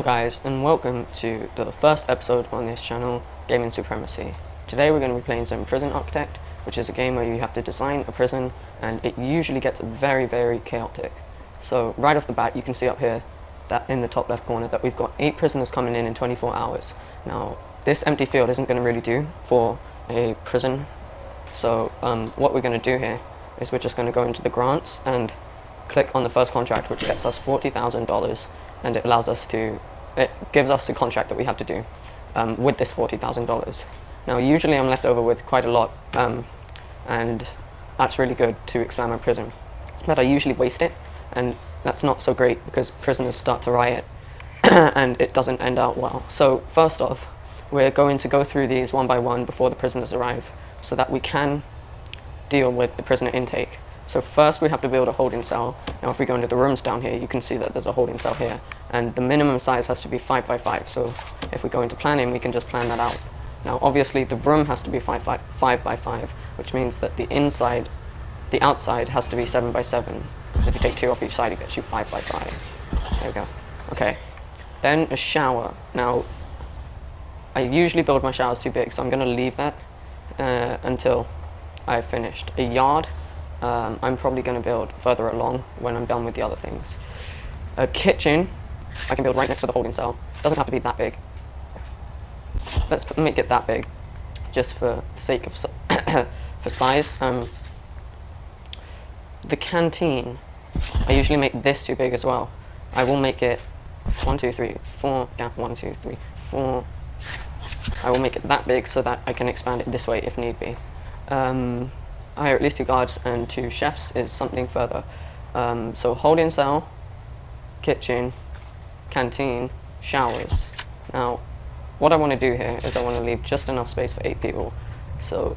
guys, and welcome to the first episode on this channel, Gaming Supremacy. Today we're going to be playing some Prison Architect, which is a game where you have to design a prison, and it usually gets very chaotic. So right off the bat you can see up here that in the top left corner that we've got 8 prisoners coming in 24 hours. Now this empty field isn't going to really do for a prison, so what we're going to do here is we're just going to go into the grants and click on the first contract, which gets us $40,000, and it gives us the contract that we have to do with this $40,000. Now usually I'm left over with quite a lot, and that's really good to expand my prison, but I usually waste it, and that's not so great because prisoners start to riot and it doesn't end out well. So first off, we're going to go through these one by one before the prisoners arrive so that we can deal with the prisoner intake. So first we have to build a holding cell. Now if we go into the rooms down here, you can see that there's a holding cell here, and the minimum size has to be 5 by 5. So if we go into planning, we can just plan that out. Now obviously the room has to be 5 by 5, which means that the outside has to be 7 by 7. Because if you take 2 off each side, it gets you 5 by 5. There we go. Okay. Then a shower. Now I usually build my showers too big, so I'm going to leave that until I've finished. A yard. I'm probably going to build further along when I'm done with the other things. A kitchen, I can build right next to the holding cell. Doesn't have to be that big. Let's make it that big, just for sake of for size. The canteen, I usually make this too big as well. I will make it 1, 2, 3, 4. Yeah, 1, 2, 3, 4. I will make it that big so that I can expand it this way if need be. Hire at least 2 guards and 2 chefs is something further. So holding cell, kitchen, canteen, showers. Now what I want to do here is I want to leave just enough space for 8 people. So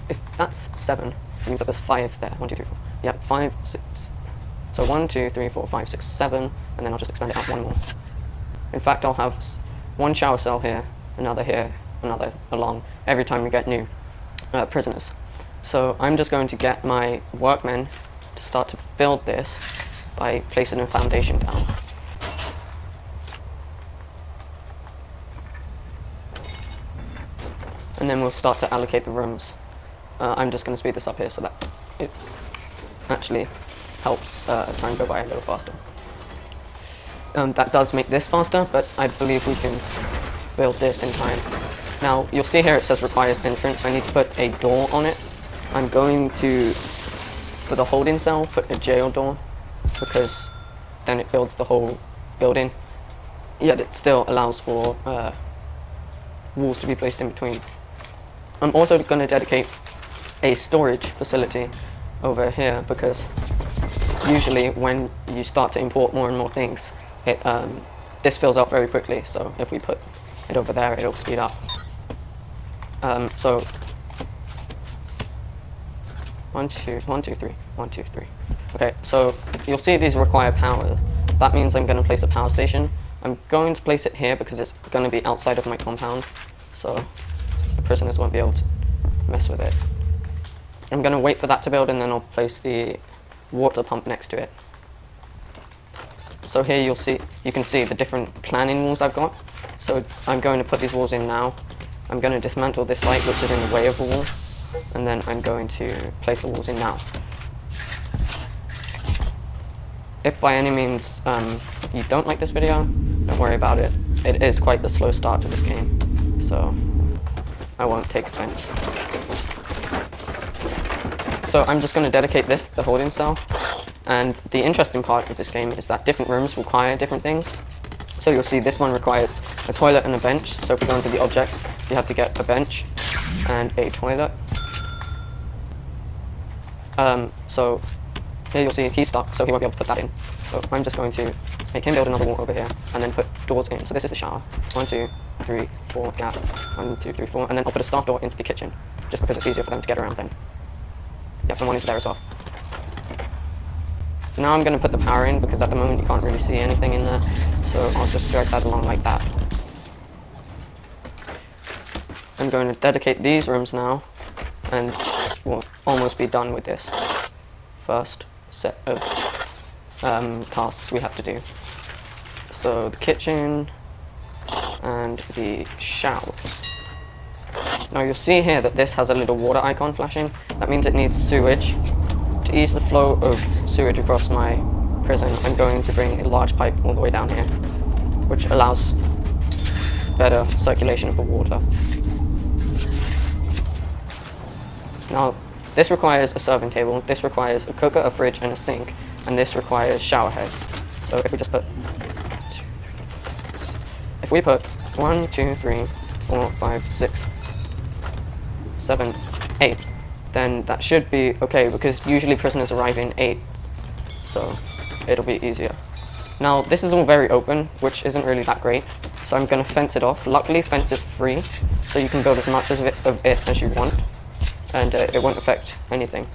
if that's 7, it means that there's 5 there. 1, 2, 3, 4. Yeah, 5, 6. So 1, 2, 3, 4, 5, 6, 7, and then I'll just expand it out 1 more. In fact, I'll have 1 shower cell here, another along every time we get new prisoners. So I'm just going to get my workmen to start to build this by placing a foundation down. And then we'll start to allocate the rooms. I'm just going to speed this up here so that it actually helps time go by a little faster. That does make this faster, but I believe we can build this in time. Now you'll see here it says requires entrance. I need to put a door on it. I'm going to, for the holding cell, put a jail door, because then it builds the whole building, yet it still allows for walls to be placed in between. I'm also going to dedicate a storage facility over here, because usually when you start to import more and more things, this fills out very quickly, so if we put it over there, it'll speed up. So 1, 2, 1, 2, 3, 1, 2, 3. Okay, so you'll see these require power. That means I'm going to place a power station. I'm going to place it here because it's going to be outside of my compound, so the prisoners won't be able to mess with it. I'm going to wait for that to build, and then I'll place the water pump next to it. So here you can see the different planning walls I've got. So I'm going to put these walls in now. I'm going to dismantle this light which is in the way of the wall, and then I'm going to place the walls in now. If by any means you don't like this video, don't worry about it. It is quite the slow start to this game, so I won't take offense. So I'm just going to dedicate this to the holding cell, and the interesting part of this game is that different rooms require different things. So you'll see this one requires a toilet and a bench. So if we go into the objects, you have to get a bench and a toilet. So here you'll see he's stuck, so he won't be able to put that in. So I'm just going to make him build another wall over here and then put doors in. So this is the shower. 1, 2, 3, 4, gap. 1, 2, 3, 4, and then I'll put a staff door into the kitchen, just because it's easier for them to get around then. Yep, and one into there as well. Now I'm going to put the power in, because at the moment you can't really see anything in there, so I'll just drag that along like that. I'm going to dedicate these rooms now, and we'll almost be done with this first set of tasks we have to do. So the kitchen and the showers. Now you'll see here that this has a little water icon flashing. That means it needs sewage. To ease the flow of sewage across my prison, I'm going to bring a large pipe all the way down here, which allows better circulation of the water. Now, this requires a serving table, this requires a cooker, a fridge, and a sink, and this requires shower heads. So if we just put 1, 2, 3, 4, 5, 6, 7, 8, then that should be okay, because usually prisoners arrive in 8, so it'll be easier. Now this is all very open, which isn't really that great, so I'm going to fence it off. Luckily fence is free, so you can build as much of it as you want, and it won't affect anything.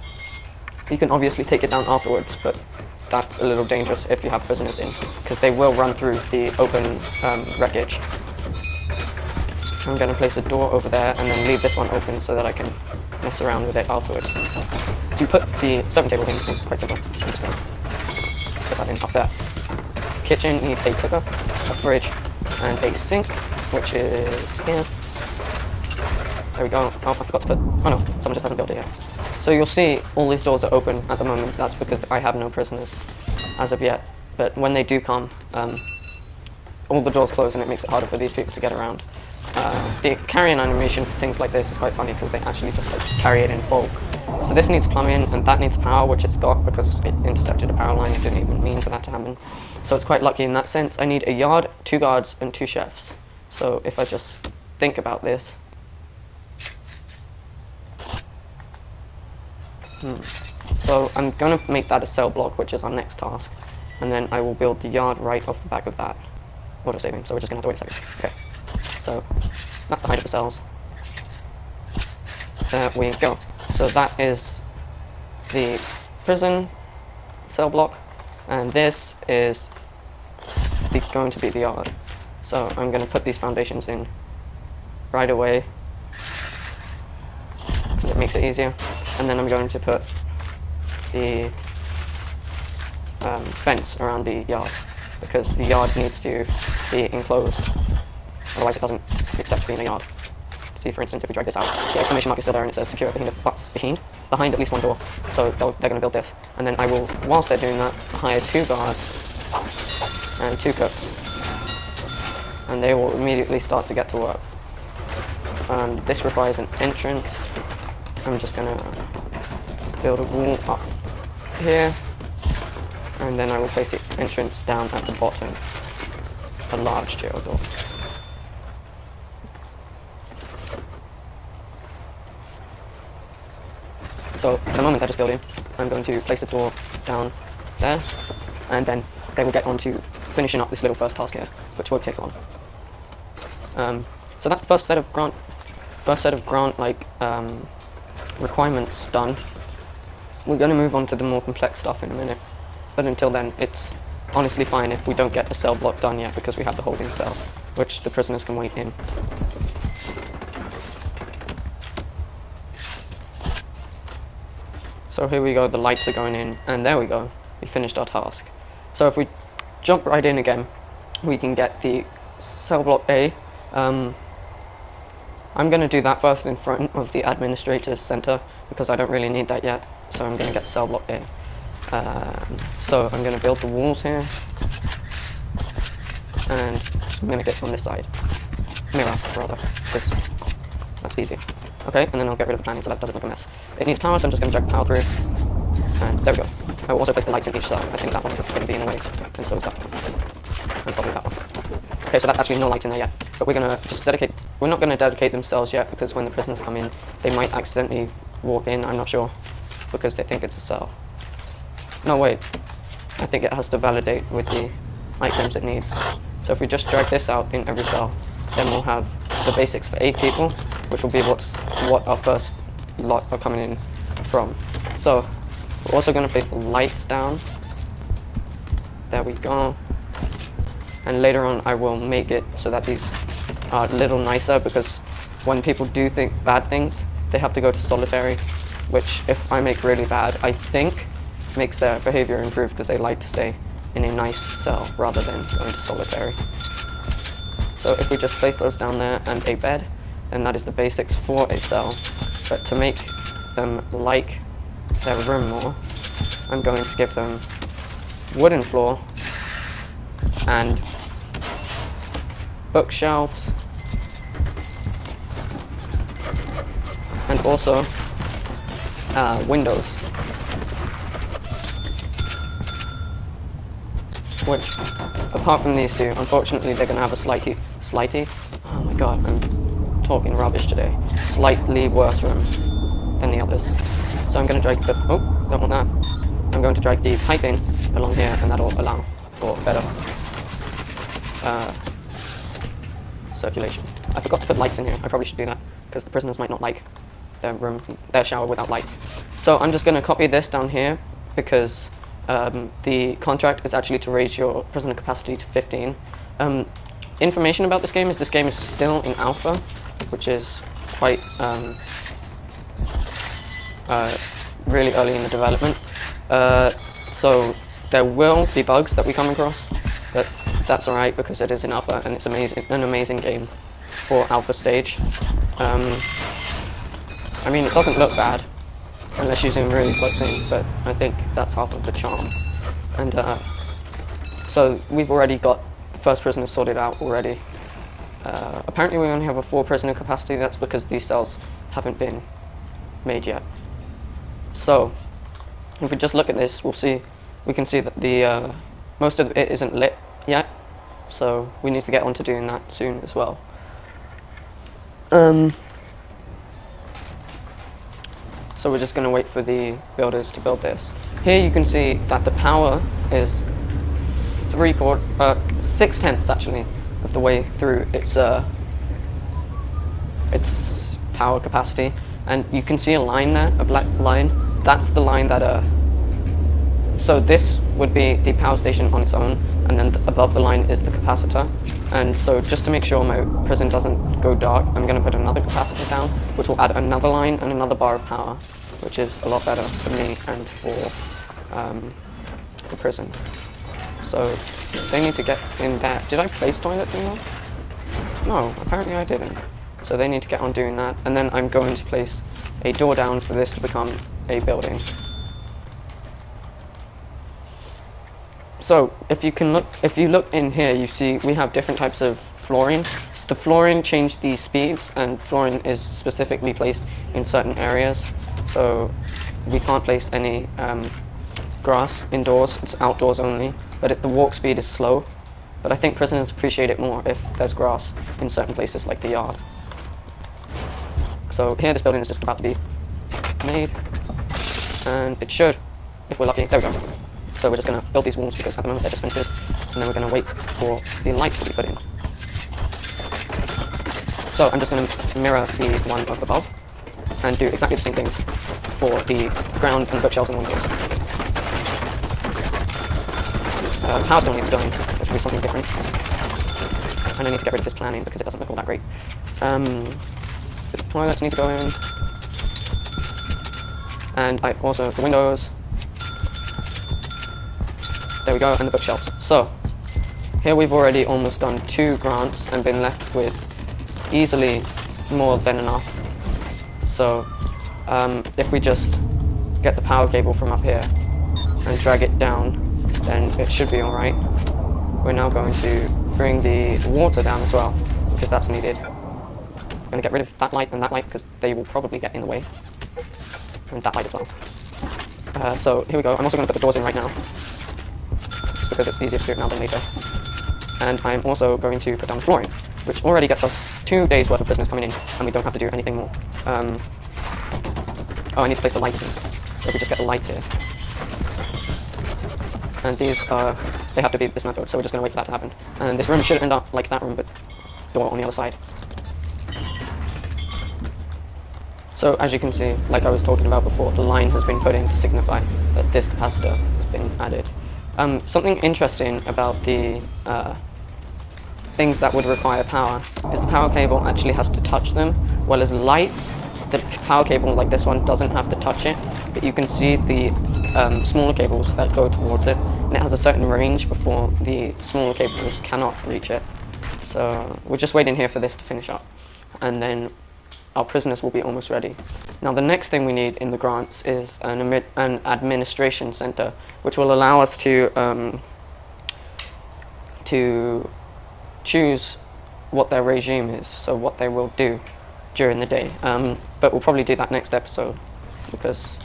You can obviously take it down afterwards, but that's a little dangerous if you have prisoners in, because they will run through the open wreckage. I'm going to place a door over there and then leave this one open so that I can mess around with it afterwards. To put the serving table in is quite simple. I'm just going to put that in up there. Kitchen needs a cooker, a fridge, and a sink, which is here. There we go. Oh, I forgot to put... Oh no, someone just hasn't built it yet. So you'll see all these doors are open at the moment. That's because I have no prisoners as of yet. But when they do come, all the doors close and it makes it harder for these people to get around. The carry-in animation for things like this is quite funny because they actually just like carry it in bulk. So this needs plumbing and that needs power, which it's got because it intercepted a power line. It didn't even mean for that to happen. So it's quite lucky in that sense. I need a yard, 2 guards, and 2 chefs. So if I just think about this. So I'm going to make that a cell block, which is our next task. And then I will build the yard right off the back of that. Auto-saving, so we're just going to have to wait a second. Okay. So that's the height of the cells. There we go. So that is the prison cell block, and this is going to be the yard. So I'm going to put these foundations in right away. It makes it easier. And then I'm going to put the fence around the yard, because the yard needs to be enclosed. Otherwise it doesn't accept being a yard. See, for instance, if we drag this out, the exclamation mark is still there and it says secure behind at least one door. So they're going to build this. And then I will, whilst they're doing that, hire 2 guards and 2 cooks. And they will immediately start to get to work. This requires an entrance. I'm just going to build a wall up here. And then I will place the entrance down at the bottom. A large jail door. So at the moment they're just building, I'm going to place a door down there, and then they will get on to finishing up this little first task here, which won't take long. So that's the first set of grant requirements done. We're going to move on to the more complex stuff in a minute, but until then it's honestly fine if we don't get a cell block done yet, because we have the holding cell, which the prisoners can wait in. So here we go, the lights are going in, and there we go, we finished our task. So if we jump right in again, we can get the cell block A. I'm going to do that first in front of the administrator's center, because I don't really need that yet, so I'm going to get cell block A. So I'm going to build the walls here, and I'm going to get on this side. Mirror, rather, because that's easy. Okay, and then I'll get rid of the planning so that doesn't look a mess. It needs power, so I'm just going to drag power through. And there we go. I will also place the lights in each cell. I think that one's going to be in the way, and so is that one. And probably that one. Okay, so that's actually no lights in there yet. But we're going to just we're not going to dedicate themselves yet, because when the prisoners come in, they might accidentally walk in, I'm not sure, because they think it's a cell. No, wait. I think it has to validate with the items it needs. So if we just drag this out in every cell, then we'll have the basics for 8 people, which will be what our first lot are coming in from. So we're also going to place the lights down. There we go. And later on I will make it so that these are a little nicer, because when people do think bad things, they have to go to solitary, which if I make really bad, I think makes their behavior improve, because they like to stay in a nice cell rather than going to solitary. So if we just place those down there and a bed, then that is the basics for a cell. But to make them like their room more, I'm going to give them wooden floor and bookshelves, and also windows, which, apart from these two, unfortunately they're going to have a slightly, oh my god, I'm talking rubbish today, slightly worse room than the others. So I'm going to drag the, oh, don't want that. I'm going to drag the piping along here, and that'll allow for better circulation. I forgot to put lights in here. I probably should do that, because the prisoners might not like their shower without lights. So I'm just going to copy this down here, because the contract is actually to raise your prisoner capacity to 15. Information about this game is still in alpha, which is quite really early in the development. So there will be bugs that we come across, but that's alright because it is in alpha and it's an amazing game for alpha stage. I mean, it doesn't look bad unless you zoom really close in, but I think that's half of the charm. And so we've already got the first prisoner sorted out already. Apparently we only have a 4 prisoner capacity. That's because these cells haven't been made yet. So if we just look at this, we can see that the most of it isn't lit yet, so we need to get on to doing that soon as well. So we're just going to wait for the builders to build this. Here you can see that the power is 6/10 actually of the way through its power capacity, and you can see a line there, a black line. That's the line that so this would be the power station on its own, and then above the line is the capacitor. And so just to make sure my prison doesn't go dark, I'm going to put another capacitor down, which will add another line and another bar of power, which is a lot better for me and for the prison. So they need to get in there. Did I place toilet thing on? No, apparently I didn't. So they need to get on doing that, and then I'm going to place a door down for this to become a building. So if you look in here, you see we have different types of flooring. So the flooring changed the speeds, and flooring is specifically placed in certain areas. So we can't place any grass indoors, it's outdoors only, but the walk speed is slow. But I think prisoners appreciate it more if there's grass in certain places like the yard. So here this building is just about to be made, and it should, if we're lucky, there we go. So we're just going to build these walls because at the moment they're just fences, and then we're going to wait for the lights to be put in. So I'm just going to mirror the one up above and do exactly the same things for the ground and bookshelves and windows. Power still needs going, which will be something different. And I need to get rid of this planning because it doesn't look all that great. The toilets need to go in. And the windows. There we go, and the bookshelves. So, here we've already almost done 2 grants and been left with easily more than enough. So, if we just get the power cable from up here and drag it down, then it should be alright. We're now going to bring the water down as well, because that's needed. I'm going to get rid of that light and that light, because they will probably get in the way. And that light as well. So, here we go. I'm also going to put the doors in right now, because it's easier to do it now than later. And I'm also going to put down the flooring, which already gets us 2 days worth of business coming in, and we don't have to do anything more. Oh, I need to place the lights in. So if we just get the lights here. And these they have to be this method, so we're just going to wait for that to happen. And this room should end up like that room, but door on the other side. So as you can see, like I was talking about before, the line has been put in to signify that this capacitor has been added. Something interesting about the things that would require power is the power cable actually has to touch them, whereas lights the power cable like this one doesn't have to touch it, but you can see the smaller cables that go towards it, and it has a certain range before the smaller cables cannot reach it. So we're just waiting here for this to finish up, and then our prisoners will be almost ready. Now the next thing we need in the grants is an administration center, which will allow us to choose what their regime is, so what they will do during the day. But we'll probably do that next episode, because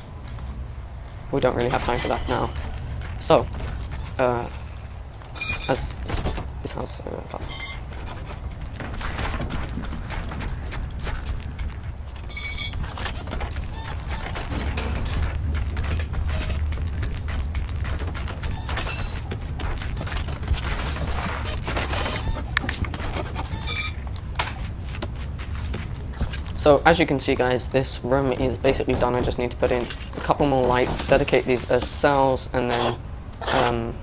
we don't really have time for that now. So, as this house. So as you can see, guys, this room is basically done. I just need to put in a couple more lights, dedicate these as cells, and then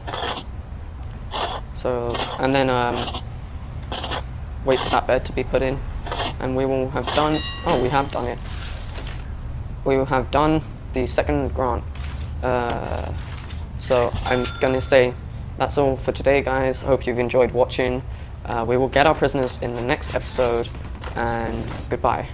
wait for that bed to be put in, and we will have done. Oh, we have done it. We will have done the second grant. So I'm gonna say that's all for today, guys. Hope you've enjoyed watching. We will get our prisoners in the next episode, and goodbye.